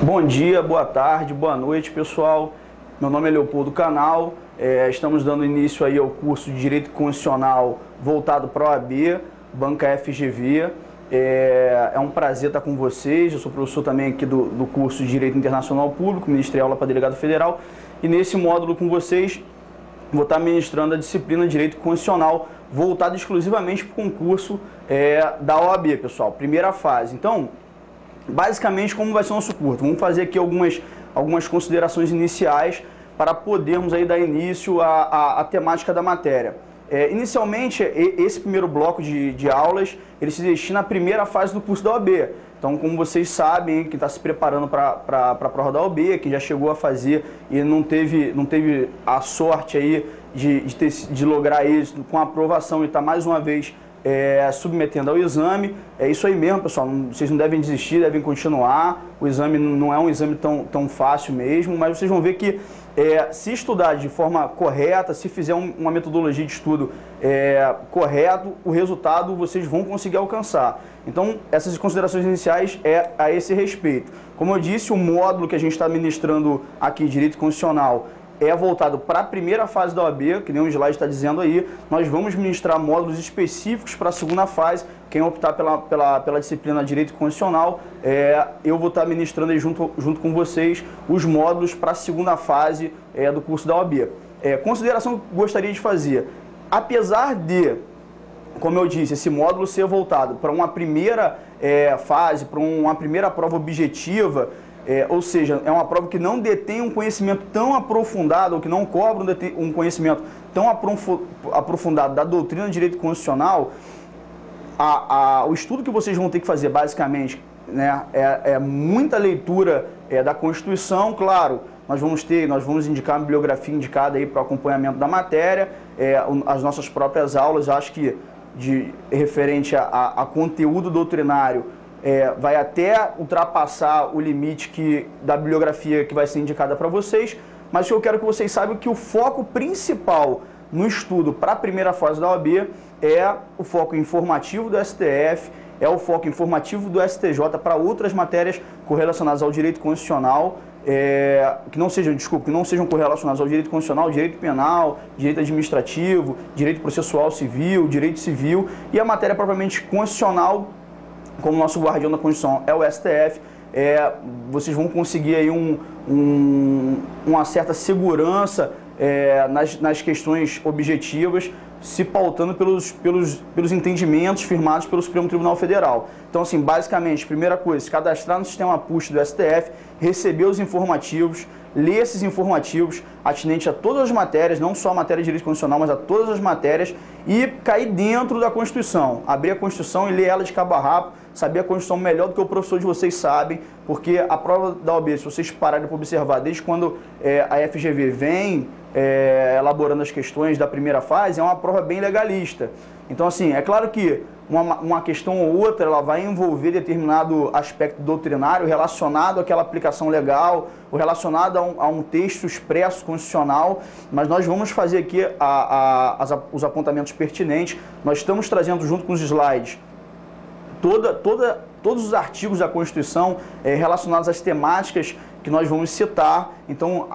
Bom dia, boa tarde, boa noite, pessoal. Meu nome é Leopoldo Canal. Estamos dando início aí ao curso de Direito Constitucional voltado para a OAB, Banca FGV. É um prazer estar com vocês. Eu sou professor também aqui do curso de Direito Internacional Público, ministrei aula para delegado federal. E nesse módulo com vocês, vou estar ministrando a disciplina de Direito Constitucional voltada exclusivamente para o concurso da OAB, pessoal. Primeira fase. Então, basicamente, como vai ser o nosso curso? Vamos fazer aqui algumas considerações iniciais para podermos aí dar início à temática da matéria. Inicialmente, esse primeiro bloco de aulas, ele se destina à primeira fase do curso da OAB. Então, como vocês sabem, quem está se preparando para a prova da OAB, quem já chegou a fazer e não teve a sorte aí de lograr êxito com a aprovação e está mais uma vez submetendo ao exame. É isso aí mesmo, pessoal. Vocês não devem desistir, devem continuar. O exame não é um exame tão fácil mesmo, mas vocês vão ver que se estudar de forma correta, se fizer uma metodologia de estudo correto, o resultado vocês vão conseguir alcançar. Então, essas considerações iniciais a esse respeito. Como eu disse, o módulo que a gente está ministrando aqui, Direito Constitucional, é voltado para a primeira fase da OAB, que nem o slide está dizendo aí. Nós vamos ministrar módulos específicos para a segunda fase. Quem optar pela disciplina Direito Constitucional, eu vou estar ministrando aí junto com vocês os módulos para a segunda fase do curso da OAB. Consideração que eu gostaria de fazer: apesar de, como eu disse, esse módulo ser voltado para uma primeira fase, para uma primeira prova objetiva, ou seja, é uma prova que não detém um conhecimento tão aprofundado, ou que não cobra um conhecimento tão aprofundado da doutrina de direito constitucional, o estudo que vocês vão ter que fazer, basicamente, né, é muita leitura da Constituição. Claro, nós vamos indicar a bibliografia indicada aí para o acompanhamento da matéria, as nossas próprias aulas. Acho que referente a conteúdo doutrinário, vai até ultrapassar o limite da bibliografia que vai ser indicada para vocês, mas eu quero que vocês saibam que o foco principal no estudo para a primeira fase da OAB é o foco informativo do STF, é o foco informativo do STJ para outras matérias correlacionadas ao direito constitucional, que não sejam correlacionadas ao direito constitucional, direito penal, direito administrativo, direito processual civil, direito civil, e a matéria propriamente constitucional, como nosso guardião da Constituição é o STF. Vocês vão conseguir aí uma certa segurança nas questões objetivas, se pautando pelos entendimentos firmados pelo Supremo Tribunal Federal. Então, assim, basicamente, primeira coisa, se cadastrar no sistema PUST do STF, receber os informativos, ler esses informativos atinentes a todas as matérias, não só a matéria de direito constitucional, mas a todas as matérias, e cair dentro da Constituição, abrir a Constituição e ler ela de cabo a rabo, saber a Constituição melhor do que o professor de vocês sabem, porque a prova da OAB, se vocês pararem para observar, desde quando a FGV vem elaborando as questões da primeira fase, é uma prova bem legalista. Então, assim, é claro que uma questão ou outra ela vai envolver determinado aspecto doutrinário relacionado àquela aplicação legal, ou relacionado a um texto expresso constitucional, mas nós vamos fazer aqui os apontamentos pertinentes. Nós estamos trazendo, junto com os slides, todos os artigos da Constituição relacionados às temáticas que nós vamos citar. Então,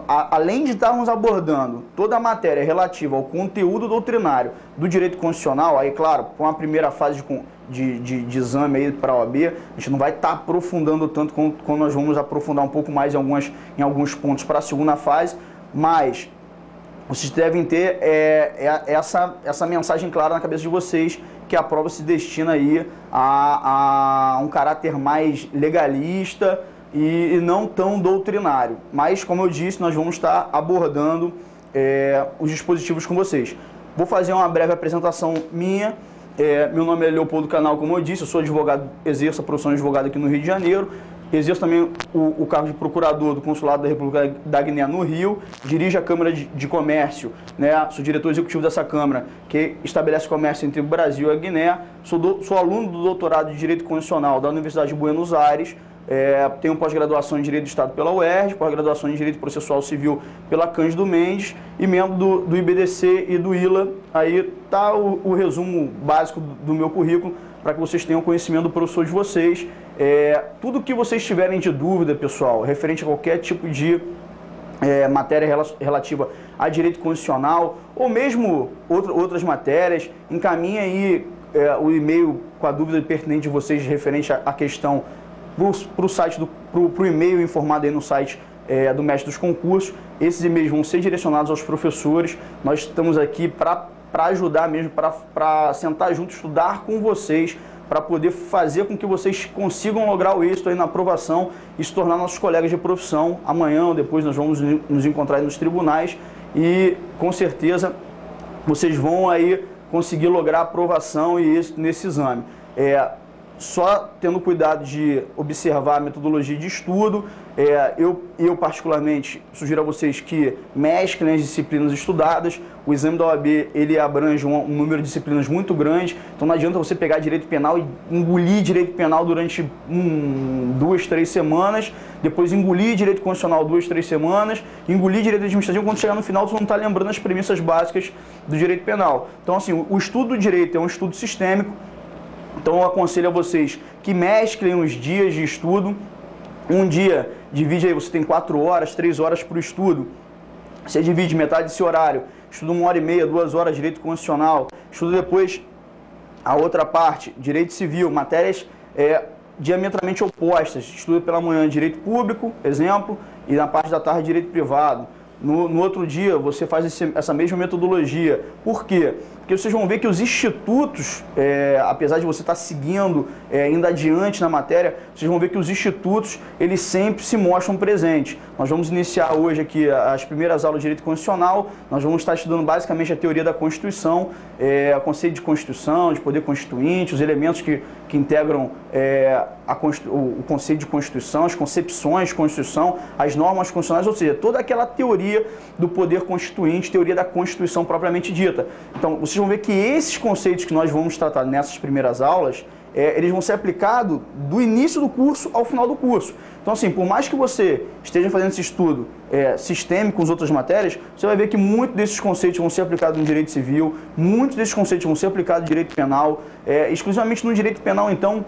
além de estarmos abordando toda a matéria relativa ao conteúdo doutrinário do direito constitucional, aí, claro, com a primeira fase de exame aí para a OAB, a gente não vai estar aprofundando tanto como nós vamos aprofundar um pouco mais em alguns pontos para a segunda fase, mas vocês devem ter essa mensagem clara na cabeça de vocês, que a prova se destina aí a um caráter mais legalista e não tão doutrinário. Mas, como eu disse, nós vamos estar abordando os dispositivos com vocês. Vou fazer uma breve apresentação minha. Meu nome é Leopoldo Canal, como eu disse, eu sou advogado, exerço a profissão de advogado aqui no Rio de Janeiro. Exerço também o cargo de procurador do Consulado da República da Guiné no Rio, dirijo a Câmara de Comércio, né? Sou diretor executivo dessa Câmara, que estabelece comércio entre o Brasil e a Guiné. Sou aluno do doutorado de Direito Constitucional da Universidade de Buenos Aires. Tenho pós-graduação em Direito do Estado pela UERJ, pós-graduação em Direito Processual Civil pela Cândido Mendes e membro do IBDC e do ILA. Aí está o resumo básico do meu currículo. para que vocês tenham conhecimento do professor de vocês. Tudo que vocês tiverem de dúvida, pessoal, referente a qualquer tipo de matéria relativa a direito constitucional ou mesmo outras matérias, encaminhe aí o e-mail com a dúvida pertinente de vocês referente à questão para o e-mail informado aí no site do Mestre dos Concursos. Esses e-mails vão ser direcionados aos professores. Nós estamos aqui para ajudar mesmo, para sentar junto, estudar com vocês, para poder fazer com que vocês consigam lograr o êxito aí na aprovação e se tornar nossos colegas de profissão. Amanhã ou depois nós vamos nos encontrar aí nos tribunais e com certeza vocês vão aí conseguir lograr aprovação e êxito nesse exame. Só tendo cuidado de observar a metodologia de estudo. Eu particularmente sugiro a vocês que mesclem as disciplinas estudadas. O exame da OAB ele abrange um número de disciplinas muito grande, então não adianta você pegar direito penal e engolir direito penal durante 2, 3 semanas, depois engolir direito constitucional 2, 3 semanas, engolir direito administrativo, quando chegar no final você não está lembrando as premissas básicas do direito penal. Então assim, o estudo do direito é um estudo sistêmico. Então eu aconselho a vocês que mesclem os dias de estudo. Um dia, divide aí, você tem 4 horas, 3 horas para o estudo. Você divide metade desse horário, estuda 1h30, 2 horas de direito constitucional, estuda depois a outra parte, direito civil, matérias diametralmente opostas. Estuda pela manhã direito público, exemplo, e na parte da tarde direito privado. No outro dia, você faz essa mesma metodologia. Por quê? Porque vocês vão ver que os institutos, apesar de você estar seguindo, indo adiante na matéria, vocês vão ver que os institutos, eles sempre se mostram presentes. Nós vamos iniciar hoje aqui as primeiras aulas de Direito Constitucional. Nós vamos estar estudando basicamente a teoria da Constituição, o conceito de Constituição, de poder constituinte, os elementos que integram o conceito de Constituição, as concepções de Constituição, as normas constitucionais, ou seja, toda aquela teoria do poder constituinte, teoria da Constituição propriamente dita. Então, vocês vão ver que esses conceitos que nós vamos tratar nessas primeiras aulas, eles vão ser aplicados do início do curso ao final do curso. Então, assim, por mais que você esteja fazendo esse estudo sistêmico com as outras matérias, você vai ver que muitos desses conceitos vão ser aplicados no direito civil, muitos desses conceitos vão ser aplicados no direito penal, exclusivamente no direito penal, então,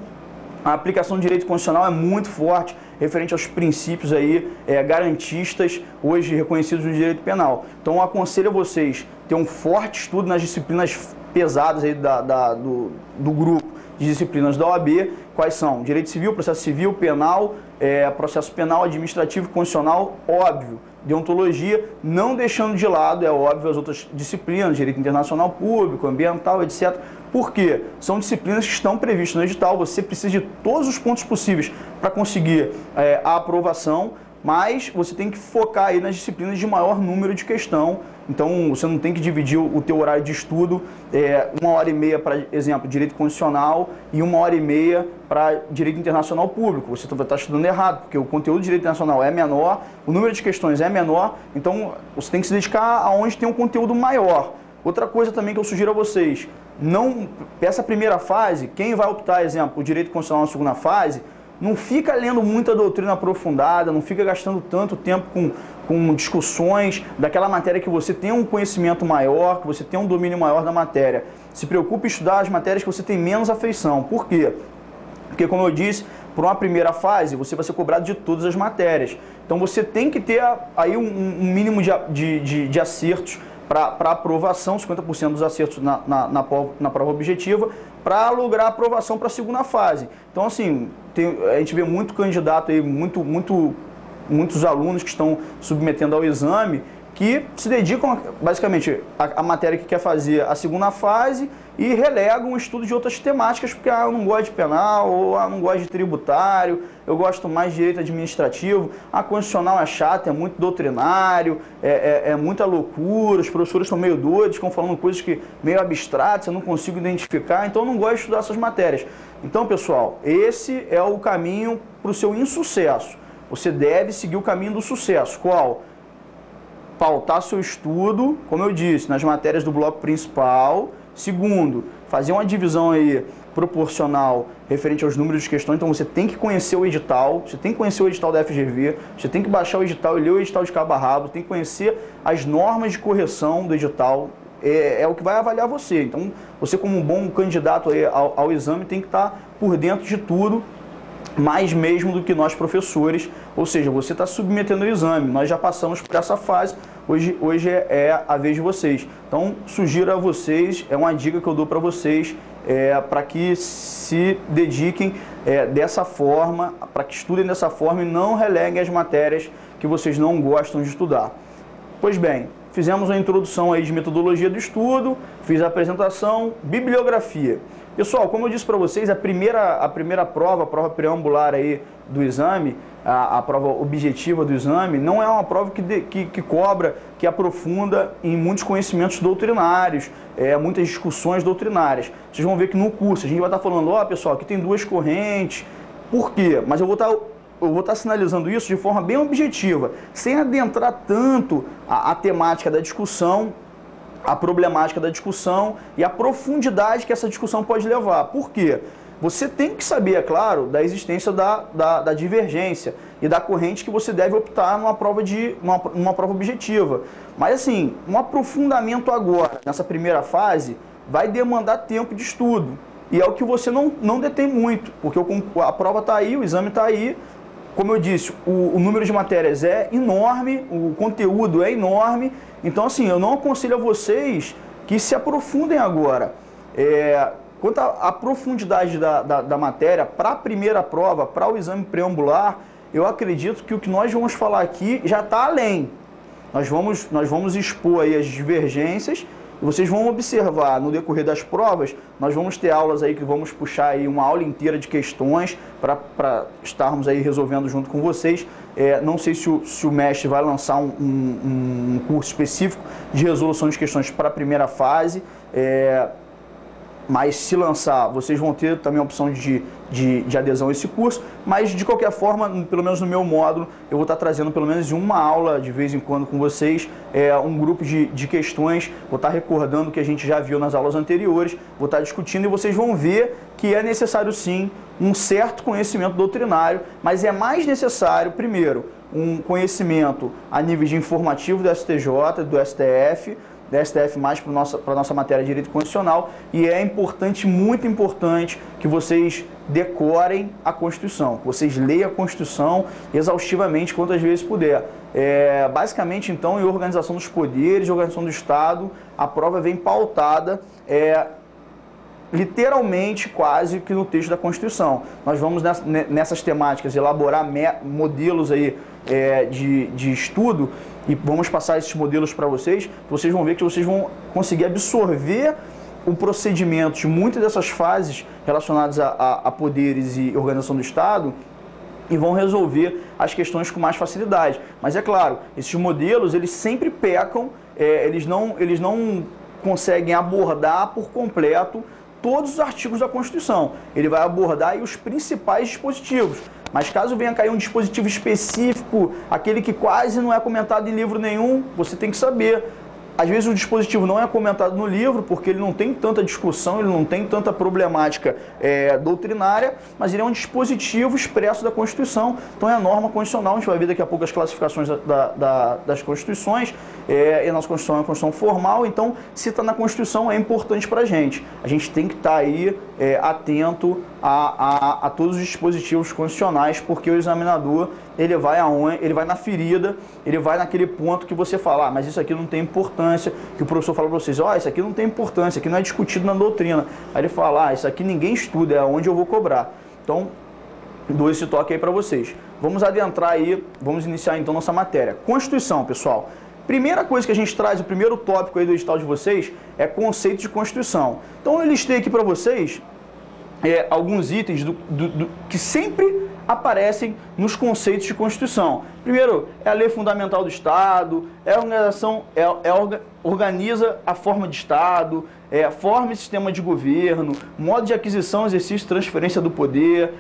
a aplicação do direito constitucional é muito forte, referente aos princípios aí, garantistas, hoje reconhecidos no direito penal. Então, eu aconselho a vocês ter um forte estudo nas disciplinas pesadas aí do grupo de disciplinas da OAB. Quais são? Direito civil, processo civil, penal, processo penal, administrativo, constitucional, óbvio. Deontologia, não deixando de lado, é óbvio, as outras disciplinas, direito internacional público, ambiental, etc. Por quê? São disciplinas que estão previstas no edital, você precisa de todos os pontos possíveis para conseguir a aprovação, mas você tem que focar aí nas disciplinas de maior número de questão. Então, você não tem que dividir o teu horário de estudo, 1h30 para, exemplo, direito constitucional e 1h30 para direito internacional público. Você vai estar estudando errado, porque o conteúdo de direito internacional é menor, o número de questões é menor, então você tem que se dedicar aonde tem um conteúdo maior. Outra coisa também que eu sugiro a vocês, essa primeira fase, quem vai optar, exemplo, o direito constitucional na segunda fase, não fica lendo muita doutrina aprofundada, não fica gastando tanto tempo com discussões daquela matéria que você tem um conhecimento maior, que você tem um domínio maior da matéria. Se preocupe em estudar as matérias que você tem menos afeição. Por quê? Porque, como eu disse, por uma primeira fase, você vai ser cobrado de todas as matérias. Então, você tem que ter aí um mínimo de acertos para aprovação, 50% dos acertos na prova objetiva, para lograr a aprovação para a segunda fase. Então, assim, a gente vê muito candidato aí, muitos alunos que estão submetendo ao exame, que se dedicam, basicamente, à matéria que quer fazer a segunda fase e relegam o estudo de outras temáticas, porque eu não gosto de penal, ou eu não gosto de tributário, eu gosto mais de direito administrativo, a constitucional é chata, é muito doutrinário, é muita loucura, os professores são meio doidos, ficam falando coisas meio abstratas, eu não consigo identificar, então eu não gosto de estudar essas matérias. Então, pessoal, esse é o caminho para o seu insucesso. Você deve seguir o caminho do sucesso. Qual? Pautar seu estudo, como eu disse, nas matérias do bloco principal. Segundo, fazer uma divisão aí proporcional referente aos números de questões. Então você tem que conhecer o edital, você tem que conhecer o edital da FGV, você tem que baixar o edital e ler o edital de cabo a rabo, tem que conhecer as normas de correção do edital. é o que vai avaliar você. Então, você como um bom candidato aí ao exame tem que estar por dentro de tudo, mais mesmo do que nós professores, ou seja, você está submetendo o exame, nós já passamos por essa fase, hoje é a vez de vocês. Então, sugiro a vocês, é uma dica que eu dou para vocês, para que se dediquem dessa forma, para que estudem dessa forma e não releguem as matérias que vocês não gostam de estudar. Pois bem, fizemos uma introdução aí de metodologia do estudo, fiz a apresentação, bibliografia. Pessoal, como eu disse para vocês, a primeira prova, a prova preambular aí do exame, a prova objetiva do exame, não é uma prova que cobra, que aprofunda em muitos conhecimentos doutrinários, muitas discussões doutrinárias. Vocês vão ver que no curso a gente vai estar falando, ó, pessoal, aqui tem duas correntes, por quê? Mas eu vou estar sinalizando isso de forma bem objetiva, sem adentrar tanto a temática da discussão, a problemática da discussão e a profundidade que essa discussão pode levar. Por quê? Você tem que saber, é claro, da existência da divergência e da corrente que você deve optar numa prova objetiva. Mas assim, um aprofundamento agora, nessa primeira fase, vai demandar tempo de estudo. E é o que você não detém muito, porque a prova está aí, o exame está aí. Como eu disse, o número de matérias é enorme, o conteúdo é enorme. Então, assim, eu não aconselho a vocês que se aprofundem agora. Quanto à profundidade da matéria, para a primeira prova, para o exame preambular, eu acredito que o que nós vamos falar aqui já está além. Nós vamos expor aí as divergências. Vocês vão observar no decorrer das provas, nós vamos ter aulas aí que vamos puxar aí uma aula inteira de questões para estarmos aí resolvendo junto com vocês. Não sei se o mestre vai lançar um curso específico de resolução de questões para a primeira fase, mas se lançar, vocês vão ter também a opção de adesão a esse curso, mas de qualquer forma, pelo menos no meu módulo, eu vou estar trazendo pelo menos uma aula de vez em quando com vocês, um grupo de questões, vou estar recordando o que a gente já viu nas aulas anteriores, vou estar discutindo e vocês vão ver que é necessário sim um certo conhecimento doutrinário, mas é mais necessário, primeiro, um conhecimento a nível de informativo do STJ, do STF, da STF mais para a nossa matéria de direito constitucional, e é importante, muito importante, que vocês decorem a Constituição, que vocês leiam a Constituição exaustivamente quantas vezes puder. Basicamente, então, em organização dos poderes, organização do Estado, a prova vem pautada literalmente quase que no texto da Constituição. Nós vamos nessas temáticas elaborar modelos aí de estudo e vamos passar esses modelos para vocês. Vocês vão ver que vocês vão conseguir absorver o procedimento de muitas dessas fases relacionadas a poderes e organização do Estado e vão resolver as questões com mais facilidade. Mas é claro, esses modelos eles sempre pecam, eles não conseguem abordar por completo todos os artigos da Constituição. Ele vai abordar aí os principais dispositivos. Mas caso venha cair um dispositivo específico, aquele que quase não é comentado em livro nenhum, você tem que saber. Às vezes o dispositivo não é comentado no livro, porque ele não tem tanta discussão, ele não tem tanta problemática doutrinária, mas ele é um dispositivo expresso da Constituição. Então é a norma constitucional, a gente vai ver daqui a pouco as classificações das Constituições, e a nossa Constituição é uma Constituição formal, então se está na Constituição é importante para a gente. A gente tem que estar aí atento a todos os dispositivos constitucionais, porque o examinador ele vai na ferida, ele vai naquele ponto que você fala, mas isso aqui não tem importância, que o professor fala para vocês, isso aqui não tem importância, isso aqui não é discutido na doutrina. Aí ele fala, isso aqui ninguém estuda, é onde eu vou cobrar. Então, dou esse toque aí para vocês. Vamos adentrar aí, vamos iniciar então nossa matéria. Constituição, pessoal. Primeira coisa que a gente traz, o primeiro tópico aí do edital de vocês, é conceito de Constituição. Então, eu listei aqui para vocês alguns itens que sempre aparecem nos conceitos de Constituição. Primeiro, é a lei fundamental do Estado, organiza a forma de Estado, forma e sistema de governo, modo de aquisição, exercício e transferência do poder,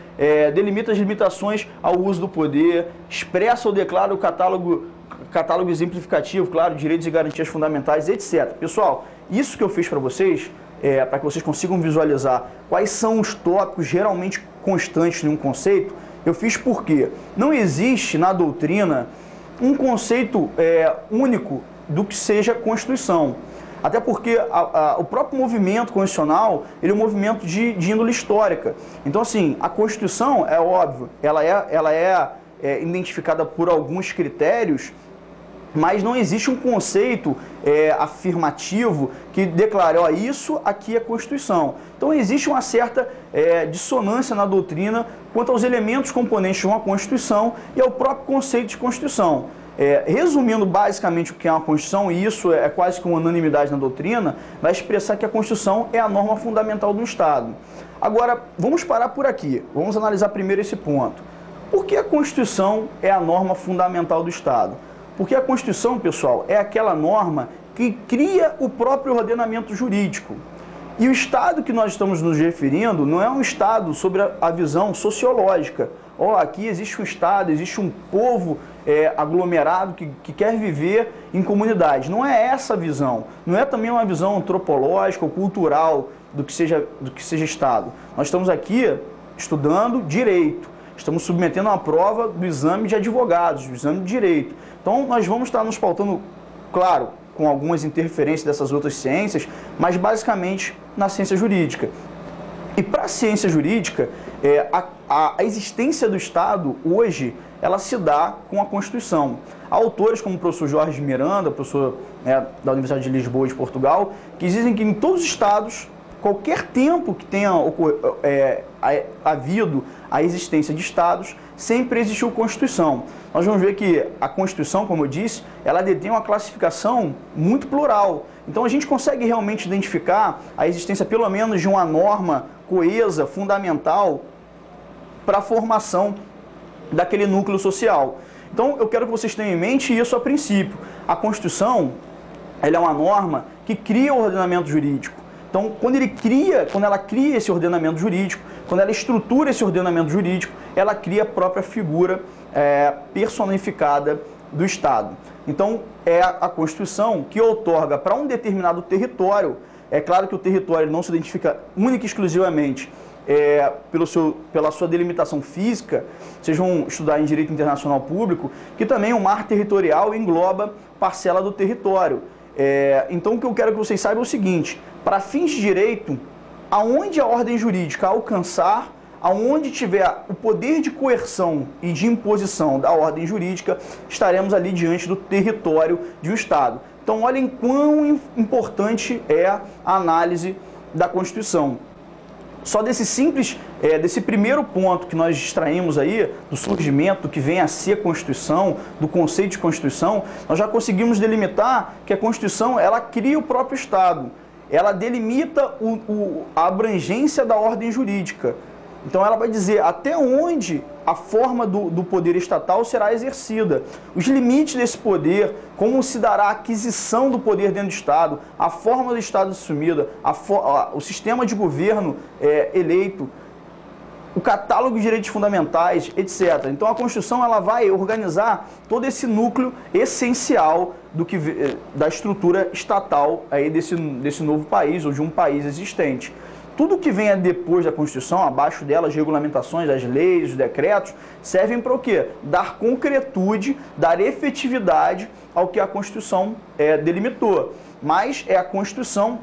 delimita as limitações ao uso do poder, expressa ou declara o catálogo exemplificativo, claro, direitos e garantias fundamentais, etc. Pessoal, isso que eu fiz para vocês, para que vocês consigam visualizar quais são os tópicos geralmente constantes em um conceito, eu fiz porque não existe na doutrina um conceito único do que seja Constituição. Até porque o próprio movimento constitucional, ele é um movimento de índole histórica. Então, assim, a Constituição, é óbvio, ela é identificada por alguns critérios, mas não existe um conceito afirmativo que declare, ó, isso aqui é Constituição. Então existe uma certa dissonância na doutrina quanto aos elementos componentes de uma Constituição e ao próprio conceito de Constituição. Resumindo basicamente o que é uma Constituição, e isso é quase que uma unanimidade na doutrina, vai expressar que a Constituição é a norma fundamental do Estado. Agora, vamos parar por aqui, vamos analisar primeiro esse ponto. Por que a Constituição é a norma fundamental do Estado? Porque a Constituição, pessoal, é aquela norma que cria o próprio ordenamento jurídico. E o Estado que nós estamos nos referindo não é um Estado sobre a visão sociológica. Aqui existe um Estado, existe um povo aglomerado que quer viver em comunidade. Não é essa a visão. Não é também uma visão antropológica ou cultural do que seja Estado. Nós estamos aqui estudando direito. Estamos submetendo a prova do exame de advogados, do exame de direito. Então, nós vamos estar nos pautando, claro, com algumas interferências dessas outras ciências, mas basicamente na ciência jurídica. E para a ciência jurídica, a existência do Estado, hoje, ela se dá com a Constituição. Há autores como o professor Jorge Miranda, professor da Universidade de Lisboa, de Portugal, que dizem que em todos os estados, qualquer tempo que tenha havido a existência de estados, sempre existiu Constituição. Nós vamos ver que a Constituição, como eu disse, ela detém uma classificação muito plural. Então a gente consegue realmente identificar a existência pelo menos de uma norma coesa, fundamental, para a formação daquele núcleo social. Então eu quero que vocês tenham em mente isso a princípio. A Constituição, ela é uma norma que cria o ordenamento jurídico. Então, quando ela cria esse ordenamento jurídico, quando ela estrutura esse ordenamento jurídico, ela cria a própria figura personificada do Estado. Então, é a Constituição que outorga para um determinado território. É claro que o território não se identifica única e exclusivamente pela sua delimitação física. Vocês vão estudar em Direito Internacional Público, que também o mar territorial engloba parcela do território. Então, o que eu quero que vocês saibam é o seguinte: para fins de direito, aonde a ordem jurídica alcançar, aonde tiver o poder de coerção e de imposição da ordem jurídica, estaremos ali diante do território de um Estado. Então, olhem quão importante é a análise da Constituição. Só desse primeiro ponto que nós extraímos aí, do surgimento, do que vem a ser a Constituição, do conceito de Constituição, nós já conseguimos delimitar que a Constituição, ela cria o próprio Estado. Ela delimita a abrangência da ordem jurídica. Então ela vai dizer até onde a forma do poder estatal será exercida, os limites desse poder, como se dará a aquisição do poder dentro do Estado, a forma do Estado assumida, o sistema de governo eleito, o catálogo de direitos fundamentais, etc. Então a Constituição ela vai organizar todo esse núcleo essencial da estrutura estatal aí desse novo país ou de um país existente. Tudo que venha depois da Constituição, abaixo dela, as regulamentações, as leis, os decretos, servem para o quê? Dar concretude, dar efetividade ao que a Constituição delimitou. Mas é a Constituição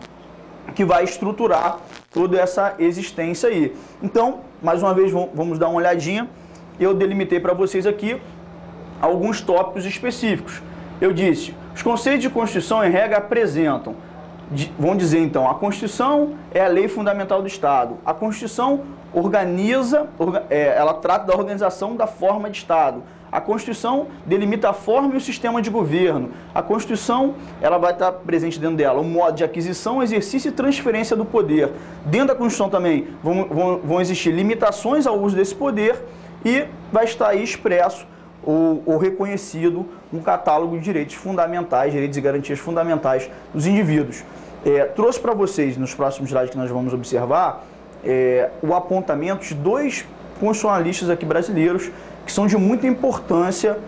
que vai estruturar toda essa existência aí. Então, mais uma vez, vamos dar uma olhadinha. Eu delimitei para vocês aqui alguns tópicos específicos. Eu disse, os conceitos de Constituição, em regra, apresentam. Vão dizer, então, a Constituição é a lei fundamental do Estado. A Constituição ela trata da organização da forma de Estado. A Constituição delimita a forma e o sistema de governo. A Constituição ela vai estar presente dentro dela o modo de aquisição, exercício e transferência do poder. Dentro da Constituição também vão existir limitações ao uso desse poder e vai estar aí expresso ou reconhecido um catálogo de direitos fundamentais, direitos e garantias fundamentais dos indivíduos. Trouxe para vocês, nos próximos slides que nós vamos observar, o apontamento de dois constitucionalistas aqui brasileiros que são de muita importância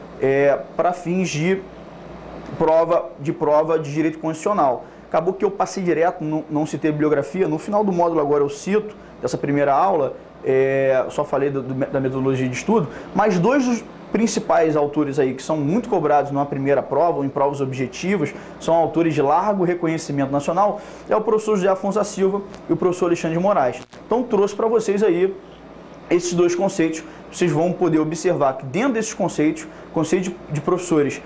para fins de prova de direito constitucional. Acabou que eu passei direto, não citei bibliografia. No final do módulo agora eu cito, dessa primeira aula, só falei da metodologia de estudo, mas dois principais autores aí que são muito cobrados numa primeira prova ou em provas objetivas, são autores de largo reconhecimento nacional, é o professor José Afonso da Silva e o professor Alexandre de Moraes. Então trouxe para vocês aí esses dois conceitos. Vocês vão poder observar que dentro desses conceitos de professores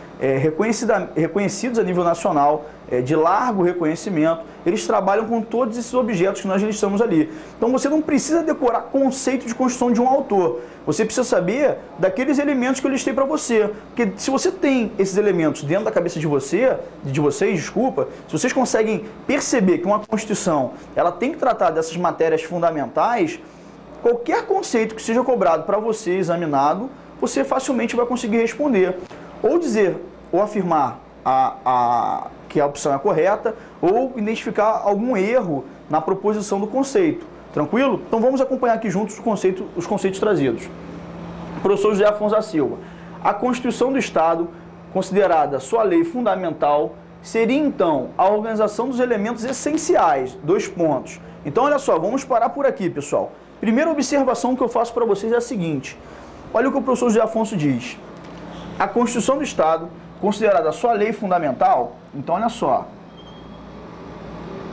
reconhecidos a nível nacional, de largo reconhecimento, eles trabalham com todos esses objetos que nós listamos ali. Então você não precisa decorar conceito de construção de um autor, você precisa saber daqueles elementos que eu listei para você. Porque se você tem esses elementos dentro da cabeça de vocês, se vocês conseguem perceber que uma Constituição ela tem que tratar dessas matérias fundamentais, qualquer conceito que seja cobrado para você examinado, você facilmente vai conseguir responder. Ou dizer, ou afirmar que a opção é correta, ou identificar algum erro na proposição do conceito. Tranquilo? Então vamos acompanhar aqui juntos os conceitos trazidos. Professor José Afonso da Silva. A Constituição do Estado, considerada sua lei fundamental, seria então a organização dos elementos essenciais. 2 pontos. Então olha só, vamos parar por aqui, pessoal. Primeira observação que eu faço para vocês é a seguinte. Olha o que o professor José Afonso diz. A Constituição do Estado, considerada a sua lei fundamental, então olha só.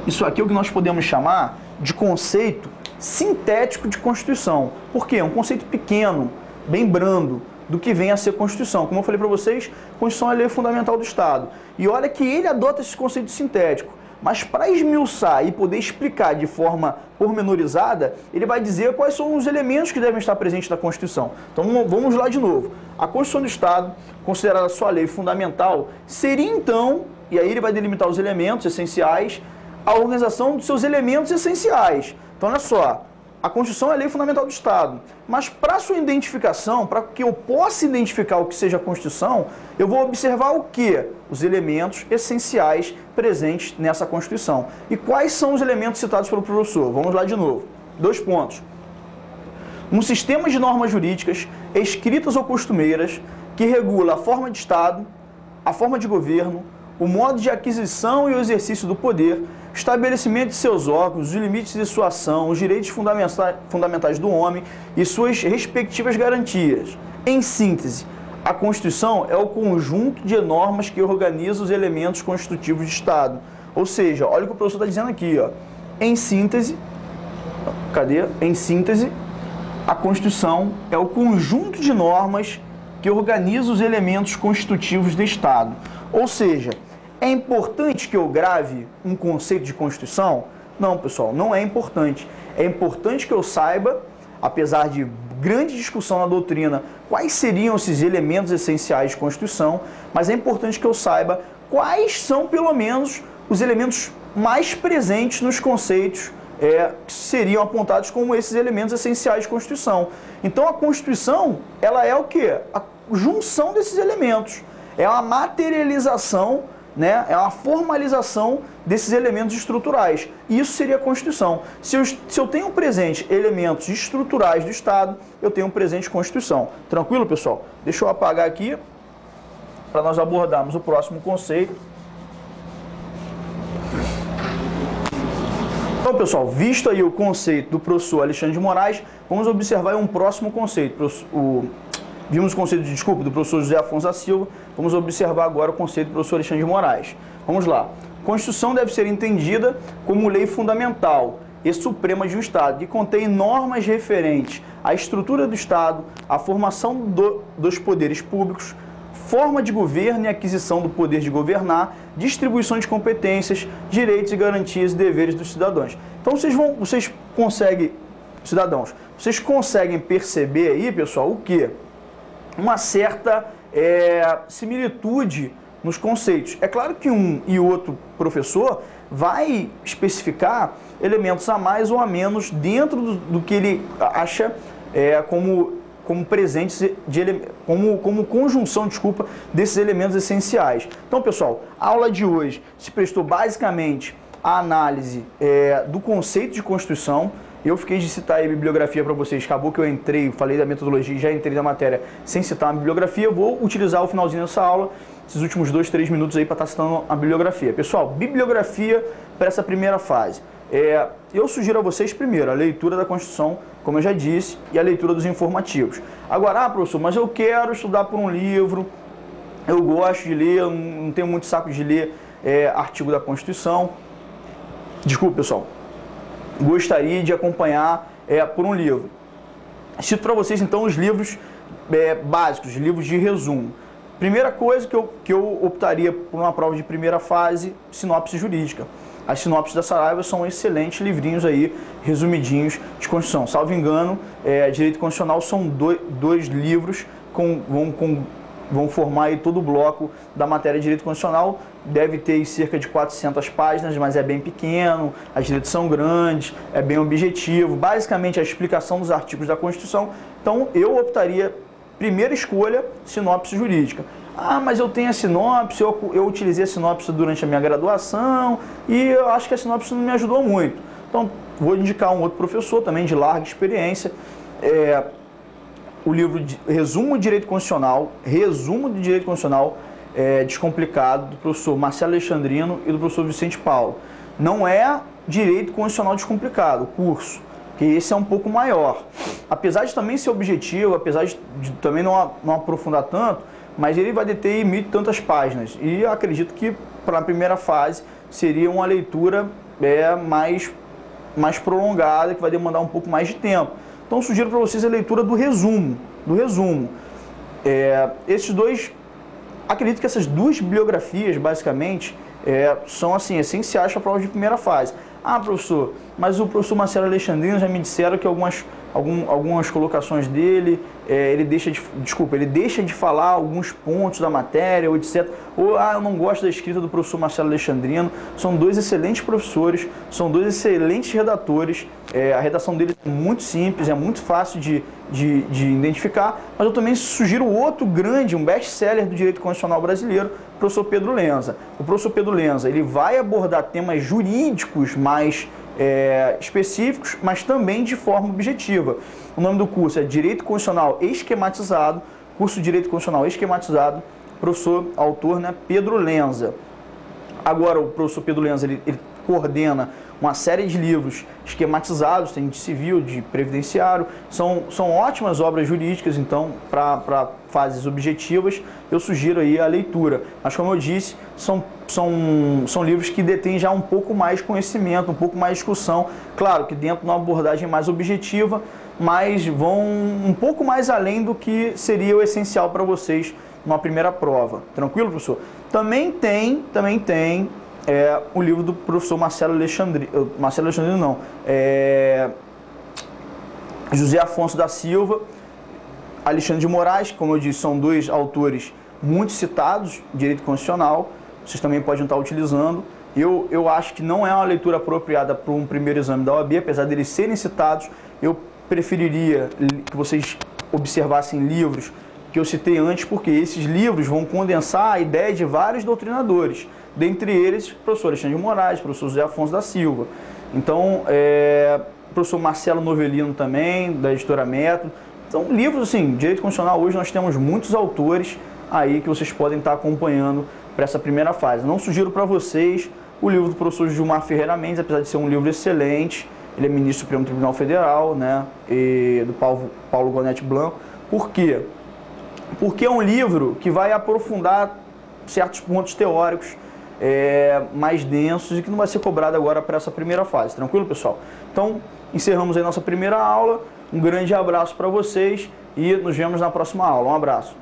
Isso aqui é o que nós podemos chamar de conceito sintético de Constituição. Por quê? É um conceito pequeno, bem brando, do que vem a ser Constituição. Como eu falei para vocês, Constituição é a lei fundamental do Estado. E olha que ele adota esse conceito sintético. Mas para esmiuçar e poder explicar de forma pormenorizada, ele vai dizer quais são os elementos que devem estar presentes na Constituição. Então vamos lá de novo. A Constituição do Estado, considerada sua lei fundamental, seria então, e aí ele vai delimitar os elementos essenciais, a organização dos seus elementos essenciais. Então olha só, a Constituição é a lei fundamental do Estado, mas para sua identificação, para que eu possa identificar o que seja a Constituição, eu vou observar o quê? Os elementos essenciais presentes nessa Constituição. E quais são os elementos citados pelo professor? Vamos lá de novo. 2 pontos. Um sistema de normas jurídicas, escritas ou costumeiras, que regula a forma de Estado, a forma de governo, o modo de aquisição e o exercício do poder, estabelecimento de seus órgãos, os limites de sua ação, os direitos fundamentais do homem e suas respectivas garantias. Em síntese, a Constituição é o conjunto de normas que organiza os elementos constitutivos de Estado. Ou seja, olha o que o professor está dizendo aqui, ó. Em síntese, Em síntese, a Constituição é o conjunto de normas que organiza os elementos constitutivos do Estado. Ou seja, é importante que eu grave um conceito de Constituição? Não, pessoal, não é importante. É importante que eu saiba, apesar de grande discussão na doutrina, quais seriam esses elementos essenciais de Constituição, mas é importante que eu saiba quais são, pelo menos, os elementos mais presentes nos conceitos que seriam apontados como esses elementos essenciais de Constituição. Então, a Constituição, ela é o quê? A junção desses elementos. É uma materialização, né? É uma formalização desses elementos estruturais. Isso seria a Constituição. Se eu tenho presente elementos estruturais do Estado, eu tenho presente Constituição. Tranquilo, pessoal? Deixa eu apagar aqui para nós abordarmos o próximo conceito. Então, pessoal, visto aí o conceito do professor Alexandre de Moraes, vamos observar um próximo conceito. Vimos o conceito, do professor José Afonso da Silva, vamos observar agora o conceito do professor Alexandre de Moraes. Vamos lá. Constituição deve ser entendida como lei fundamental e suprema de um Estado, que contém normas referentes à estrutura do Estado, à formação dos poderes públicos, forma de governo e aquisição do poder de governar, distribuição de competências, direitos e garantias e deveres dos cidadãos. Então vocês conseguem perceber aí, pessoal, o quê? Uma certa similitude nos conceitos. É claro que um e outro professor vai especificar elementos a mais ou a menos dentro do que ele acha como presentes, como conjunção, desses elementos essenciais. Então, pessoal, a aula de hoje se prestou basicamente à análise do conceito de Constituição. Eu fiquei de citar aí a bibliografia para vocês, acabou que eu falei da metodologia e já entrei na matéria sem citar a bibliografia. Eu vou utilizar o finalzinho dessa aula, esses últimos 2, 3 minutos aí para estar citando a bibliografia. Pessoal, bibliografia para essa primeira fase. Eu sugiro a vocês, primeiro, a leitura da Constituição, como eu já disse, e a leitura dos informativos. Agora, professor, mas eu quero estudar por um livro, eu gosto de ler, não tenho muito saco de ler artigo da Constituição. Desculpe, pessoal. Gostaria de acompanhar por um livro. Cito para vocês, então, os livros básicos, livros de resumo. Primeira coisa que eu optaria por uma prova de primeira fase, sinopse jurídica. As sinopses da Saraiva são excelentes livrinhos aí, resumidinhos de Constituição. Salvo engano, Direito Constitucional são dois livros vão formar aí todo o bloco da matéria de Direito Constitucional. Deve ter cerca de 400 páginas, mas é bem pequeno, as letras são grandes, é bem objetivo. Basicamente, a explicação dos artigos da Constituição. Então, eu optaria, primeira escolha, sinopse jurídica. Mas eu tenho a sinopse, eu utilizei a sinopse durante a minha graduação e eu acho que a sinopse não me ajudou muito. Então, vou indicar um outro professor também de larga experiência, o livro Resumo de Direito Constitucional, Descomplicado, do professor Marcelo Alexandrino e do professor Vicente Paulo. Não é Direito Constitucional Descomplicado, o curso, que esse é um pouco maior. Apesar de também ser objetivo, apesar de também não aprofundar tanto, mas ele vai deter 1.000 e tantas páginas. E eu acredito que para a primeira fase seria uma leitura mais prolongada, que vai demandar um pouco mais de tempo. Então, sugiro para vocês a leitura do resumo. Esses dois, acredito que essas duas bibliografias, basicamente, são assim, essenciais para a prova de primeira fase. Professor, mas o professor Marcelo Alexandrino já me disseram que algumas colocações dele, ele deixa de falar alguns pontos da matéria, ou etc. Ou, eu não gosto da escrita do professor Marcelo Alexandrino. São dois excelentes professores, são dois excelentes redatores. A redação deles é muito simples, é muito fácil de identificar, mas eu também sugiro outro grande, um best-seller do direito constitucional brasileiro, o professor Pedro Lenza. O professor Pedro Lenza, ele vai abordar temas jurídicos mais específicos, mas também de forma objetiva. O nome do curso é Direito Constitucional Esquematizado, curso de Direito Constitucional Esquematizado, professor, autor, né, Pedro Lenza. Agora, o professor Pedro Lenza, ele coordena uma série de livros esquematizados, tem de civil, de previdenciário, são ótimas obras jurídicas, então, para fases objetivas, eu sugiro aí a leitura. Mas, como eu disse, são livros que detêm já um pouco mais conhecimento, um pouco mais discussão, claro que dentro de uma abordagem mais objetiva, mas vão um pouco mais além do que seria o essencial para vocês numa primeira prova. Tranquilo, professor? Também tem o livro do professor Marcelo Alexandrino, José Afonso da Silva, Alexandre de Moraes, como eu disse, são dois autores muito citados em direito constitucional, vocês também podem estar utilizando. Eu acho que não é uma leitura apropriada para um primeiro exame da OAB, apesar deles serem citados. Eu preferiria que vocês observassem livros que eu citei antes, porque esses livros vão condensar a ideia de vários doutrinadores, dentre eles, professor Alexandre de Moraes, professor José Afonso da Silva. Então, professor Marcelo Novelino também, da editora Método. Então, livros, assim, direito constitucional, hoje nós temos muitos autores aí que vocês podem estar acompanhando para essa primeira fase. Não sugiro para vocês o livro do professor Gilmar Ferreira Mendes, apesar de ser um livro excelente, ele é ministro do Supremo Tribunal Federal, né, e do Paulo Gonete Blanco. Por quê? Porque é um livro que vai aprofundar certos pontos teóricos mais densos e que não vai ser cobrado agora para essa primeira fase. Tranquilo, pessoal? Então, encerramos aí nossa primeira aula. Um grande abraço para vocês e nos vemos na próxima aula. Um abraço.